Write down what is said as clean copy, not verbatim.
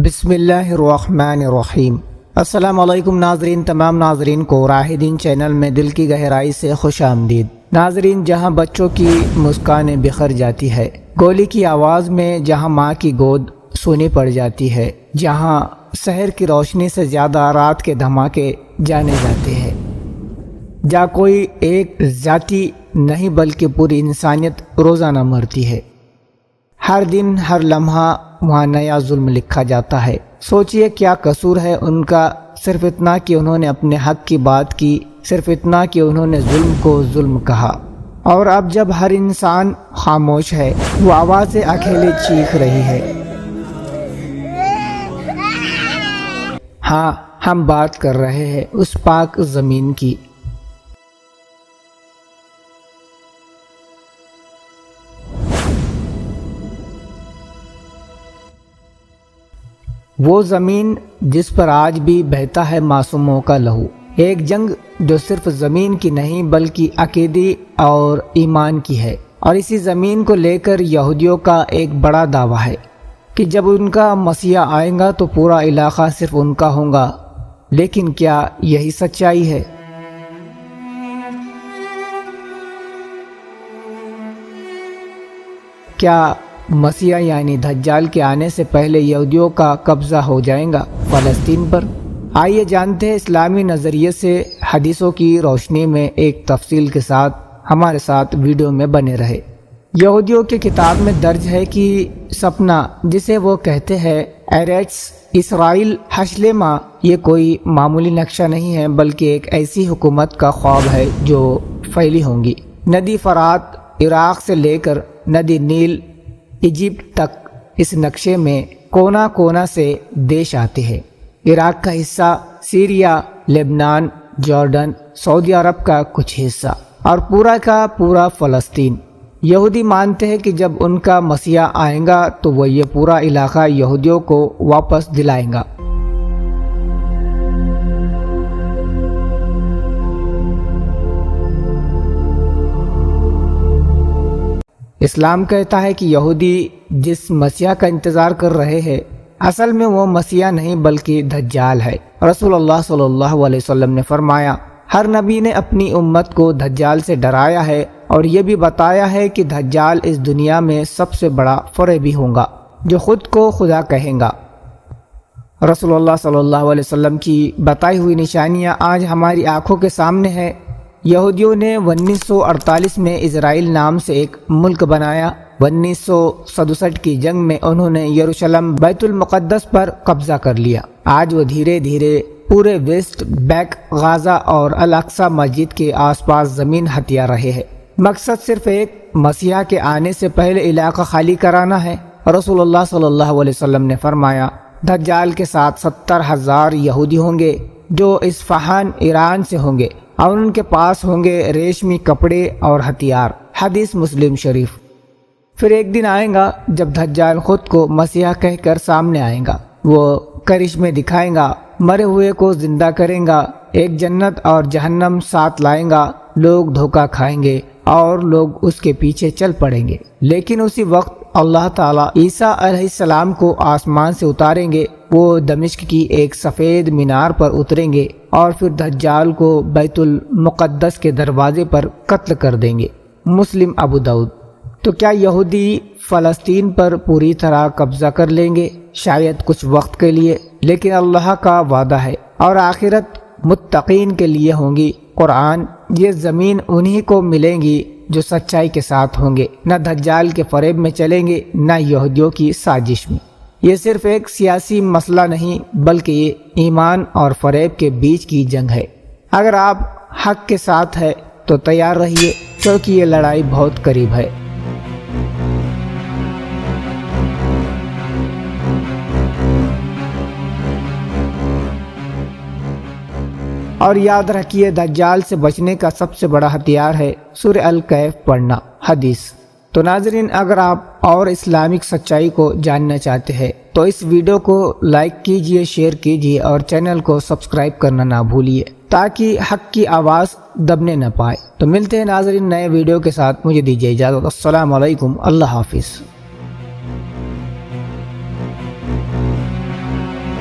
بسم اللہ الرحمن الرحیم۔ السلام علیکم ناظرین، تمام ناظرین کو راہ دین چینل میں دل کی گہرائی سے خوش آمدید۔ ناظرین، جہاں بچوں کی مسکانیں بکھر جاتی ہے، گولی کی آواز میں جہاں ماں کی گود سونی پڑ جاتی ہے، جہاں شہر کی روشنی سے زیادہ رات کے دھماکے جانے جاتے ہیں، جہاں کوئی ایک ذاتی نہیں بلکہ پوری انسانیت روزانہ مرتی ہے، ہر دن ہر لمحہ وہاں نیا ظلم لکھا جاتا ہے۔ سوچئے کیا قصور ہے ان کا، صرف اتنا کہ انہوں نے اپنے حق کی بات کی، صرف اتنا کہ انہوں نے ظلم کو ظلم کہا، اور اب جب ہر انسان خاموش ہے، وہ آوازیں اکیلے چیخ رہی ہے۔ ہاں، ہم بات کر رہے ہیں اس پاک زمین کی۔ وہ زمین جس پر آج بھی بہتا ہے معصوموں کا لہو، ایک جنگ جو صرف زمین کی نہیں بلکہ عقیدے اور ایمان کی ہے، اور اسی زمین کو لے کر یہودیوں کا ایک بڑا دعویٰ ہے کہ جب ان کا مسیح آئے گا تو پورا علاقہ صرف ان کا ہوگا۔ لیکن کیا یہی سچائی ہے؟ کیا مسیح یعنی دجال کے آنے سے پہلے یہودیوں کا قبضہ ہو جائے گا فلسطین پر؟ آئیے جانتے ہیں اسلامی نظریے سے حدیثوں کی روشنی میں ایک تفصیل کے ساتھ۔ ہمارے ساتھ ویڈیو میں بنے رہے۔ یہودیوں کی کتاب میں درج ہے کہ سپنا، جسے وہ کہتے ہیں ایرٹس اسرائیل حشلما، یہ کوئی معمولی نقشہ نہیں ہے بلکہ ایک ایسی حکومت کا خواب ہے جو پھیلی ہوں گی۔ ندی فرات عراق سے لے کر ندی نیل ایجپٹ تک، اس نقشے میں کونا کونا سے دیش آتے ہیں۔ عراق کا حصہ، سیریا، لبنان، جارڈن، سعودی عرب کا کچھ حصہ، اور پورا کا پورا فلسطین۔ یہودی مانتے ہیں کہ جب ان کا مسیح آئے گا تو وہ یہ پورا علاقہ یہودیوں کو واپس دلائیں گا۔ اسلام کہتا ہے کہ یہودی جس مسیح کا انتظار کر رہے ہیں، اصل میں وہ مسیح نہیں بلکہ دجال ہے۔ رسول اللہ صلی اللہ علیہ وسلم نے فرمایا، ہر نبی نے اپنی امت کو دجال سے ڈرایا ہے اور یہ بھی بتایا ہے کہ دجال اس دنیا میں سب سے بڑا فریبی ہوگا جو خود کو خدا کہیں گا۔ رسول اللہ صلی اللہ علیہ وسلم کی بتائی ہوئی نشانیاں آج ہماری آنکھوں کے سامنے ہیں۔ یہودیوں نے 1948 میں اسرائیل نام سے ایک ملک بنایا۔ 1967 کی جنگ میں انہوں نے یروشلم بیت المقدس پر قبضہ کر لیا۔ آج وہ دھیرے دھیرے پورے ویسٹ بینک، غزہ اور الاقصی مسجد کے آس پاس زمین ہتھیا رہے ہیں۔ مقصد صرف ایک، مسیح کے آنے سے پہلے علاقہ خالی کرانا ہے۔ رسول اللہ صلی اللہ علیہ وسلم نے فرمایا، دجال کے ساتھ 70,000 یہودی ہوں گے جو اصفہان ایران سے ہوں گے، اور ان کے پاس ہوں گے ریشمی کپڑے اور ہتھیار۔ حدیث مسلم شریف۔ پھر ایک دن آئے گا جب دجال خود کو مسیح کہہ کر سامنے آئے گا۔ وہ کرشمے دکھائیں گا، مرے ہوئے کو زندہ کریں گا، ایک جنت اور جہنم ساتھ لائیں گا، لوگ دھوکہ کھائیں گے اور لوگ اس کے پیچھے چل پڑیں گے۔ لیکن اسی وقت اللہ تعالیٰ عیسیٰ علیہ السلام کو آسمان سے اتاریں گے، وہ دمشق کی ایک سفید مینار پر اتریں گے اور پھر دجال کو بیت المقدس کے دروازے پر قتل کر دیں گے۔ مسلم ابو داؤد۔ تو کیا یہودی فلسطین پر پوری طرح قبضہ کر لیں گے؟ شاید کچھ وقت کے لیے، لیکن اللہ کا وعدہ ہے اور آخرت متقین کے لیے ہوں گی۔ قرآن، یہ زمین انہی کو ملیں گی جو سچائی کے ساتھ ہوں گے، نہ دجال کے فریب میں چلیں گے، نہ یہودیوں کی سازش میں۔ یہ صرف ایک سیاسی مسئلہ نہیں بلکہ یہ ایمان اور فریب کے بیچ کی جنگ ہے۔ اگر آپ حق کے ساتھ ہیں تو تیار رہیے، کیونکہ یہ لڑائی بہت قریب ہے۔ اور یاد رکھیے، دجال سے بچنے کا سب سے بڑا ہتھیار ہے سورہ الکہف پڑھنا۔ حدیث۔ تو ناظرین، اگر آپ اور اسلامک سچائی کو جاننا چاہتے ہیں تو اس ویڈیو کو لائک کیجئے، شیئر کیجئے اور چینل کو سبسکرائب کرنا نہ بھولیے تاکہ حق کی آواز دبنے نہ پائے۔ تو ملتے ہیں ناظرین نئے ویڈیو کے ساتھ، مجھے دیجیے اجازت۔ السلام علیکم، اللہ حافظ۔